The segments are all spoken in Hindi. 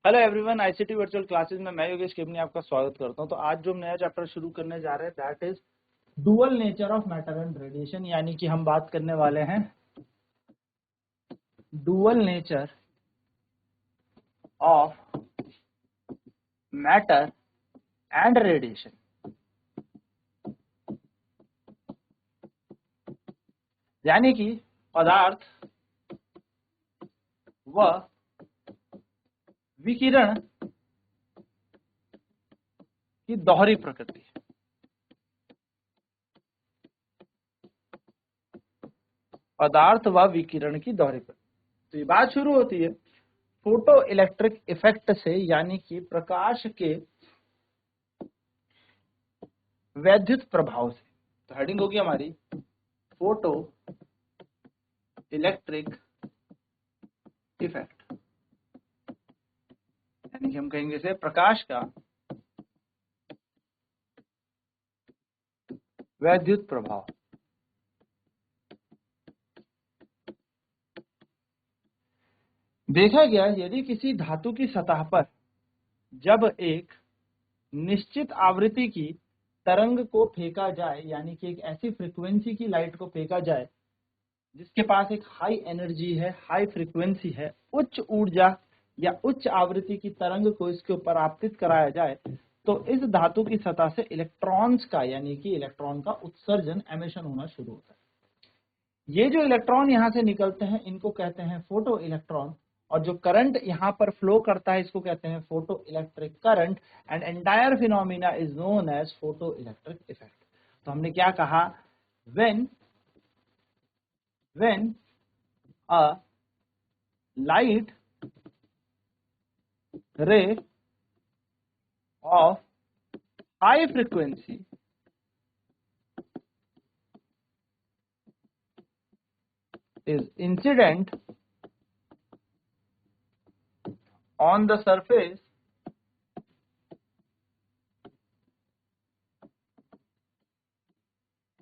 Hello everyone, ICT virtual classes में मैं योगेश केवनी आपका स्वागत करता हूं। तो आज जो हम नया चैप्टर शुरू करने जा रहे हैं that is dual nature of matter and radiation, यानी कि हम बात करने वाले हैं dual nature of matter and radiation. यानी कि पदार्थ व विकिरण की दोहरी प्रकृति। पदार्थ व विकिरण की दोहरी प्रकृति। तो ये बात शुरू होती है फोटो इलेक्ट्रिक इफेक्ट से, यानी कि प्रकाश के वैद्युत प्रभाव से। तो हेडिंग होगी हमारी फोटो इलेक्ट्रिक इफेक्ट, यानी कि हम कहेंगे इसे प्रकाश का वैद्युत प्रभाव। देखा गया यदि किसी धातु की सतह पर जब एक निश्चित आवृत्ति की तरंग को फेंका जाए, यानी कि एक ऐसी फ्रीक्वेंसी की लाइट को फेंका जाए जिसके पास एक हाई एनर्जी है, हाई फ्रीक्वेंसी है, उच्च ऊर्जा या उच्च आवृत्ति की तरंग को इसके ऊपर आपतित कराया जाए, तो इस धातु की सतह से इलेक्ट्रॉन्स का, यानी कि इलेक्ट्रॉन का उत्सर्जन, एमिशन होना शुरू होता है। ये जो इलेक्ट्रॉन यहाँ से निकलते हैं इनको कहते हैं फोटो इलेक्ट्रॉन, और जो करंट यहाँ पर फ्लो करता है इसको कहते हैं photo electric current, and entire phenomena is known as photo electric effect. तो हमने क्या कहा, when a light ray of high frequency is incident on the surface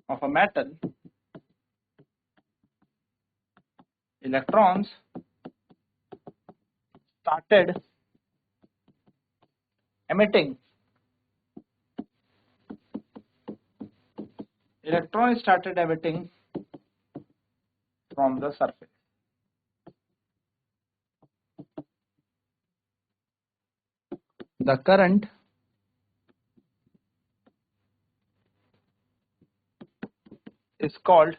of a metal, electrons started emitting. Electrons started emitting from the surface. The current is called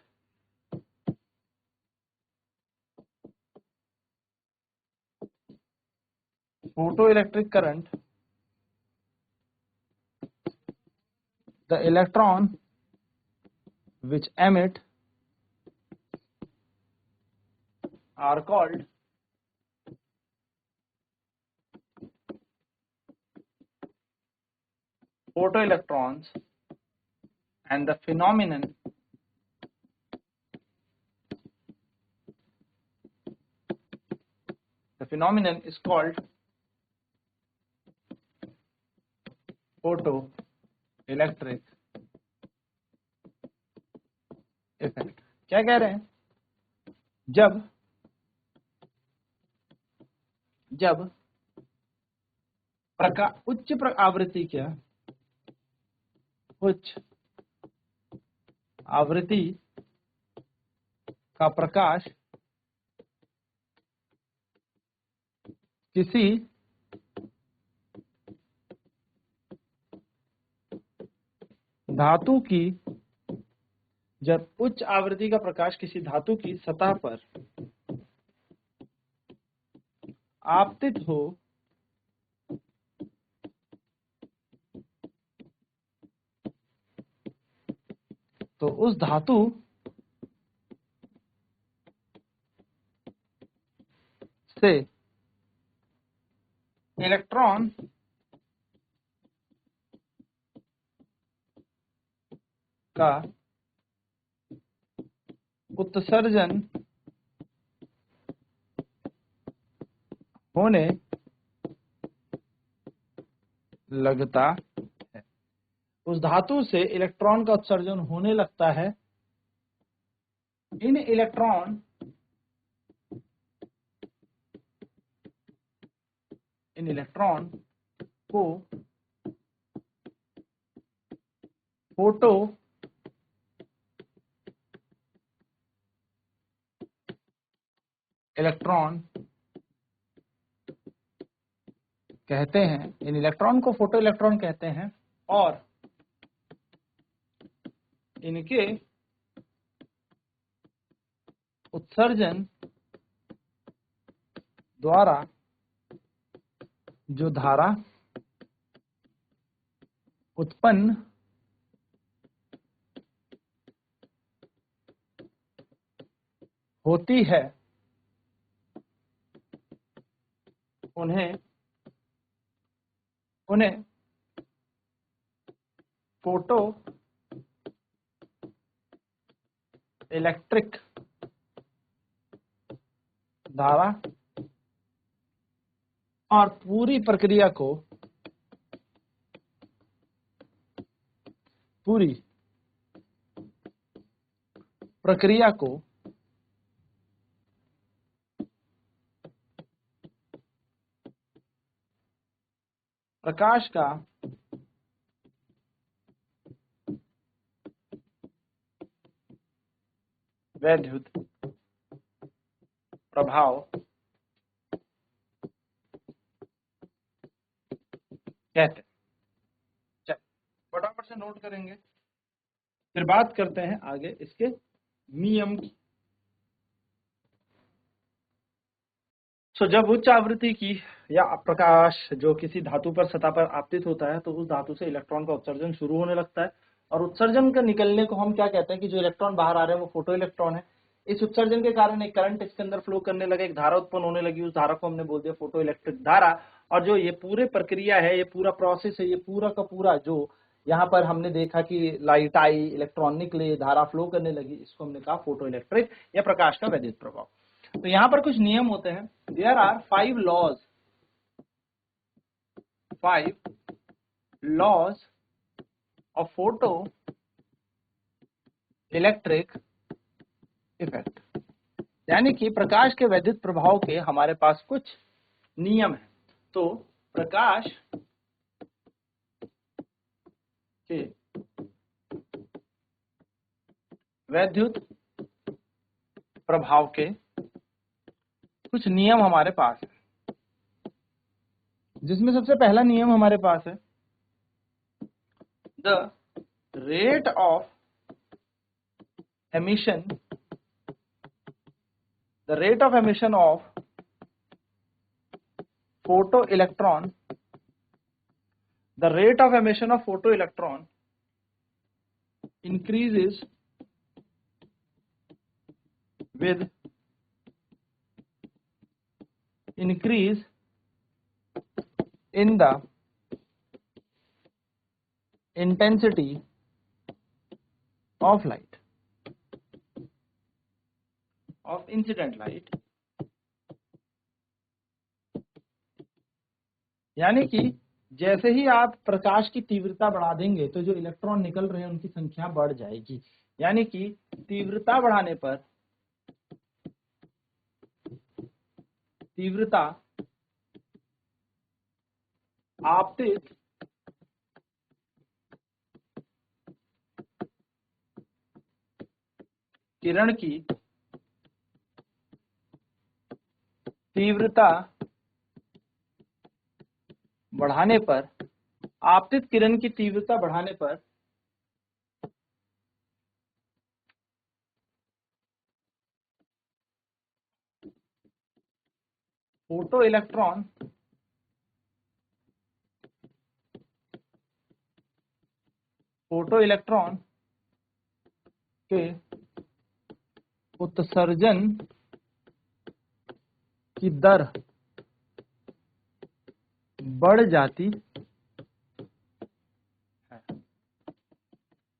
photoelectric current. The electron which emit are called photoelectrons, and the phenomenon is called photoelectric effect. क्या कह रहे हैं, जब उच्च आवृत्ति का प्रकाश किसी धातु की जब उच्च आवृत्ति का प्रकाश किसी धातु की सतह पर आपतित हो तो उस धातु से इलेक्ट्रॉन का उत्सर्जन होने लगता है। उस धातु से इलेक्ट्रॉन का उत्सर्जन होने लगता है। इन इलेक्ट्रॉन इन इलेक्ट्रॉन को फोटो इलेक्ट्रॉन कहते हैं, इन इलेक्ट्रॉन को फोटो इलेक्ट्रॉन कहते हैं, और इनके उत्सर्जन द्वारा जो धारा उत्पन्न होती है उन्हें फोटो इलेक्ट्रिक धारा और पूरी प्रक्रिया को प्रकाश का वैद्युत प्रभाव कहते हैं। चल फटाफट से नोट करेंगे, फिर बात करते हैं आगे इसके नियम की। जब उच्च आवृत्ति की या प्रकाश जो किसी धातु पर सतह पर आपतित होता है तो उस धातु से इलेक्ट्रॉन का उत्सर्जन शुरू होने लगता है, और उत्सर्जन का निकलने को हम क्या कहते हैं कि जो इलेक्ट्रॉन बाहर आ रहे हैं वो फोटो इलेक्ट्रॉन है। इस उत्सर्जन के कारण एक करंट इसके अंदर फ्लो करने लगा, एक धारा उत्पन्न होने लगी, उस धारा को हमने बोल दिया फोटो इलेक्ट्रिक धारा। और जो ये पूरे प्रक्रिया है, ये पूरा प्रोसेस है, ये पूरा का पूरा जो यहाँ पर हमने देखा कि लाइट आई, इलेक्ट्रॉन निकले, धारा फ्लो करने लगी, इसको हमने कहा फोटो इलेक्ट्रिक या प्रकाश का वैद्युत प्रभाव। तो यहाँ पर कुछ नियम होते हैं। There are 5 laws of photo electric effect, यानी कि प्रकाश के वैद्युत प्रभाव के हमारे पास कुछ नियम है। तो प्रकाश के वैद्युत प्रभाव के कुछ नियम हमारे पास है, जिसमें सबसे पहला नियम हमारे पास है the rate of emission of photo electron increases with increase in the intensity of light, of incident light, यानी कि जैसे ही आप प्रकाश की तीव्रता बढ़ा देंगे तो जो इलेक्ट्रॉन निकल रहे हैं उनकी संख्या बढ़ जाएगी। यानी कि तीव्रता बढ़ाने पर आपतित किरण की तीव्रता बढ़ाने पर, आपतित किरण की तीव्रता बढ़ाने पर फोटो इलेक्ट्रॉन के उत्सर्जन की दर बढ़ जाती है।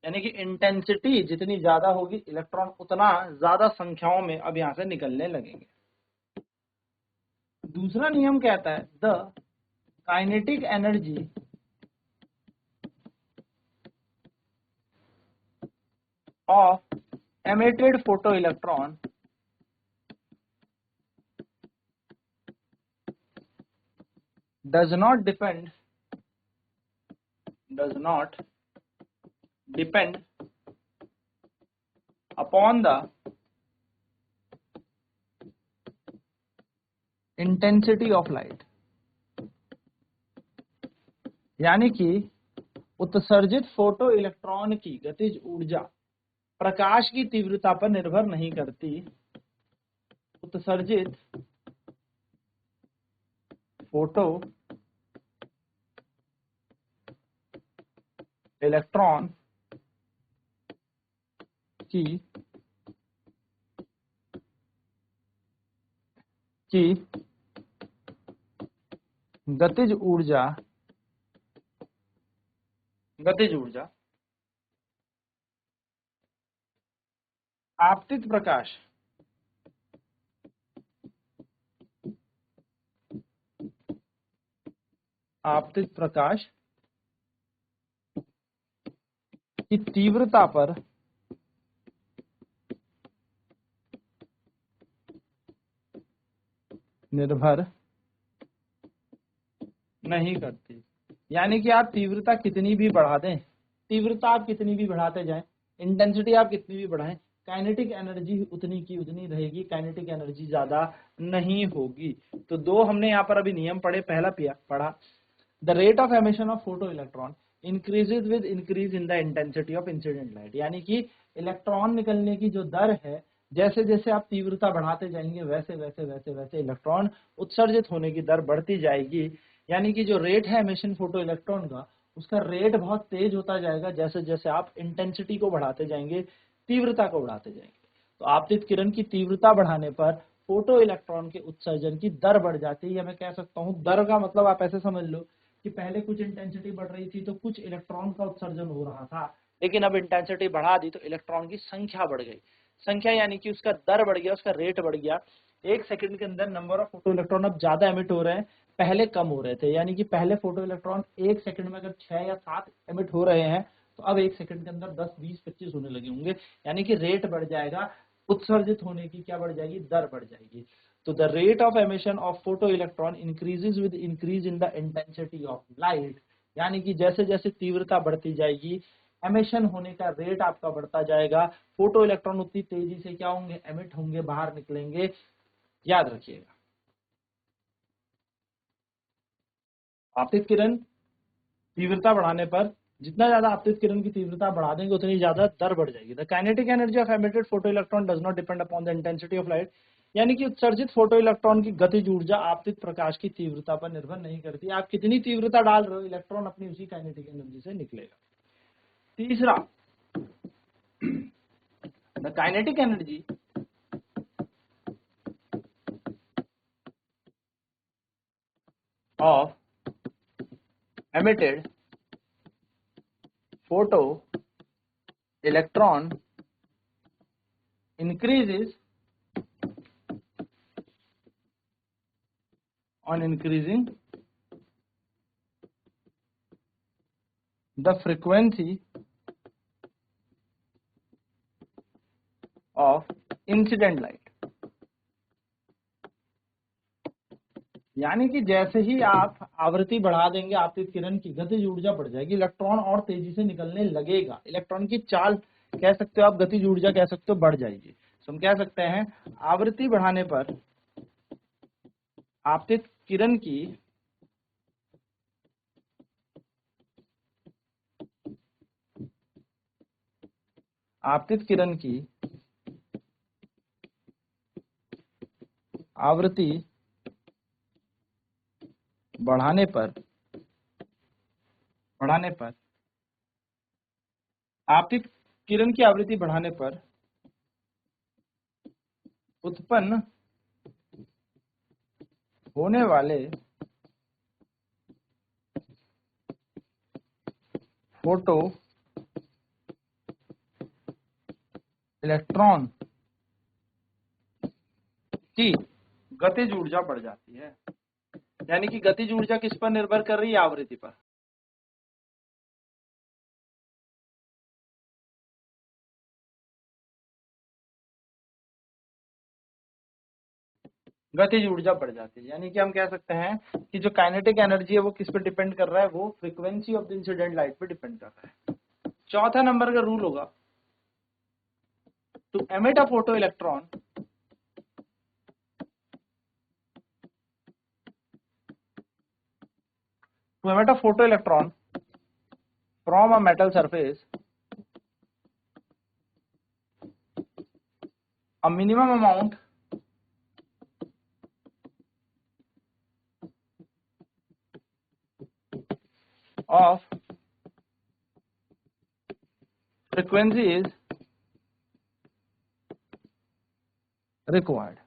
यानी कि इंटेंसिटी जितनी ज्यादा होगी, इलेक्ट्रॉन उतना ज्यादा संख्याओं में अब यहां से निकलने लगेंगे। दूसरा नियम कहता है the kinetic energy of emitted photoelectron does not depend upon the intensity of light, यानी कि उत्सर्जित फोटो इलेक्ट्रॉन की गतिज ऊर्जा प्रकाश की तीव्रता पर निर्भर नहीं करती। उत्सर्जित फोटो इलेक्ट्रॉन की गतिज ऊर्जा आपतित प्रकाश की तीव्रता पर निर्भर नहीं करती। यानी कि आप तीव्रता कितनी भी बढ़ा दें, तीव्रता आप कितनी भी बढ़ाते जाएं, इंटेंसिटी आप कितनी भी बढ़ाएं, काइनेटिक एनर्जी उतनी की उतनी रहेगी, काइनेटिक एनर्जी ज्यादा नहीं होगी। तो दो हमने यहाँ पर अभी नियम पढ़े। पहला पढ़ा, the rate of emission of photo electron increases with increase in the intensity of incident light, यानी कि इलेक्ट्रॉन निकलने की जो दर है, जैसे जैसे आप तीव्रता बढ़ाते जाएंगे वैसे वैसे वैसे वैसे इलेक्ट्रॉन उत्सर्जित होने की दर बढ़ती जाएगी। यानी कि जो रेट है एमिशन फोटो इलेक्ट्रॉन का, उसका रेट बहुत तेज होता जाएगा जैसे जैसे आप इंटेंसिटी को बढ़ाते जाएंगे, तीव्रता को बढ़ाते जाएंगे। तो आपतित किरण की तीव्रता बढ़ाने पर फोटो इलेक्ट्रॉन के उत्सर्जन की दर बढ़ जाती है। मैं कह सकता हूँ, दर का मतलब आप ऐसे समझ लो कि पहले कुछ इंटेंसिटी बढ़ रही थी तो कुछ इलेक्ट्रॉन का उत्सर्जन हो रहा था, लेकिन अब इंटेंसिटी बढ़ा दी तो इलेक्ट्रॉन की संख्या बढ़ गई। संख्या यानी कि उसका दर बढ़ गया, उसका रेट बढ़ गया। एक सेकंड के अंदर नंबर ऑफ फोटो इलेक्ट्रॉन अब ज्यादा एमिट हो रहे हैं, पहले कम हो रहे थे। यानी कि पहले फोटो इलेक्ट्रॉन एक सेकंड में अगर 6 या 7 एमिट हो रहे हैं, तो अब एक सेकंड के अंदर 10, 20, 25 होने लगे होंगे। यानी कि रेट बढ़ जाएगा, उत्सर्जित होने की क्या बढ़ जाएगी, दर बढ़ जाएगी। तो the rate of emission of photo electron increases with increase in the intensity of light, यानी कि जैसे जैसे तीव्रता बढ़ती जाएगी, एमिशन होने का रेट आपका बढ़ता जाएगा, फोटो इलेक्ट्रॉन उतनी तेजी से क्या होंगे, एमिट होंगे, बाहर निकलेंगे। याद रखिएगा, आपतित किरण तीव्रता बढ़ाने पर, जितना ज्यादा आपतित किरण की तीव्रता बढ़ा देंगे उतनी ज्यादा दर बढ़ जाएगी। The kinetic energy of emitted photo electron does not depend upon the intensity of light, यानी कि उत्सर्जित फोटो इलेक्ट्रॉन की गतिज ऊर्जा आपतित प्रकाश की तीव्रता पर निर्भर नहीं करती। आप कितनी तीव्रता डाल रहे हो, इलेक्ट्रॉन अपनी उसी काइनेटिक एनर्जी से निकलेगा। तीसरा, the kinetic energy of emitted photo electron increases on increasing the frequency of incident light, यानी कि जैसे ही आप आवृत्ति बढ़ा देंगे, आपतित किरण की गतिज ऊर्जा बढ़ जाएगी, इलेक्ट्रॉन और तेजी से निकलने लगेगा। इलेक्ट्रॉन की चाल कह सकते हो आप, गतिज ऊर्जा कह सकते हो, बढ़ जाएगी। तो हम कह सकते हैं आवृत्ति बढ़ाने पर आपतित किरण की आवृत्ति बढ़ाने पर आपतित किरण की आवृत्ति बढ़ाने पर उत्पन्न होने वाले फोटो इलेक्ट्रॉन की गतिज ऊर्जा बढ़ जाती है। यानी कि गतिज ऊर्जा किस पर निर्भर कर रही है, आवृत्ति पर। गतिज ऊर्जा बढ़ जाती है। यानी कि हम कह सकते हैं कि जो काइनेटिक एनर्जी है वो किस पे डिपेंड कर रहा है, वो frequency of the incident light पे डिपेंड कर रहा है। चौथा नंबर का रूल होगा, to emit a photo electron from a metal surface a minimum amount of frequency is required.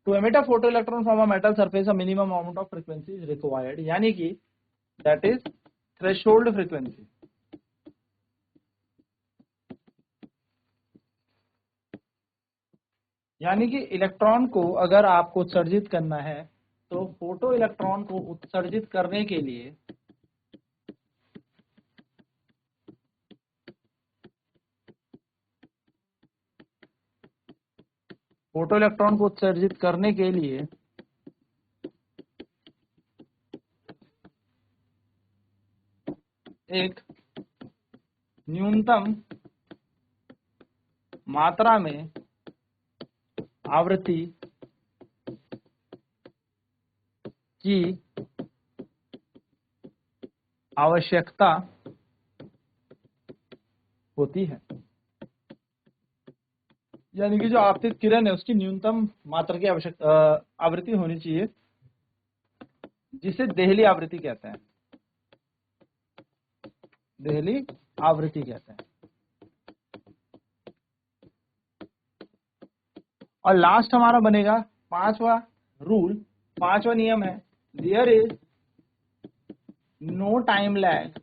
To emit a photoelectron from a metal surface, a minimum amount of frequency is required. यानी कि that is threshold frequency. यानी कि इलेक्ट्रॉन को अगर आपको उत्सर्जित करना है तो फोटो इलेक्ट्रॉन को उत्सर्जित करने के लिए एक न्यूनतम मात्रा में आवृत्ति की आवश्यकता होती है। यानी कि जो आपतित किरण है उसकी न्यूनतम मात्रा की आवृत्ति होनी चाहिए, जिसे देहली आवृत्ति कहते हैं। देहली आवृत्ति कहते हैं। और लास्ट हमारा बनेगा पांचवा रूल, पांचवा नियम है, there is no time lag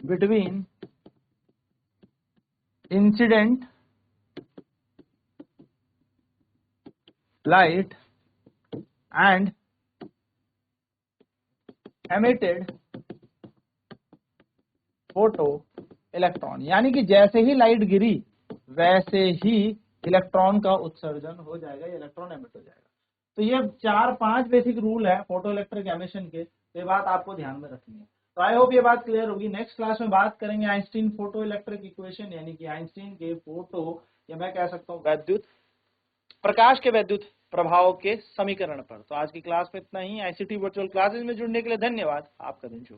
between incident light and emitted photo electron. यानी कि जैसे ही लाइट गिरी वैसे ही इलेक्ट्रॉन का उत्सर्जन हो जाएगा, इलेक्ट्रॉन एमिट हो जाएगा। तो ये 4-5 बेसिक रूल है फोटो इलेक्ट्रिक एमिशन के, ये बात आपको ध्यान में रखनी है। तो आई होप ये बात क्लियर होगी। नेक्स्ट क्लास में बात करेंगे आइंस्टीन फोटो इलेक्ट्रिक इक्वेशन, यानी कि आइंस्टीन के फोटो, या मैं कह सकता हूँ वैद्युत प्रकाश के वैद्युत प्रभाव के समीकरण पर। तो आज की क्लास में इतना ही। आईसीटी वर्चुअल क्लासेस में जुड़ने के लिए धन्यवाद। आपका दिन शुभ।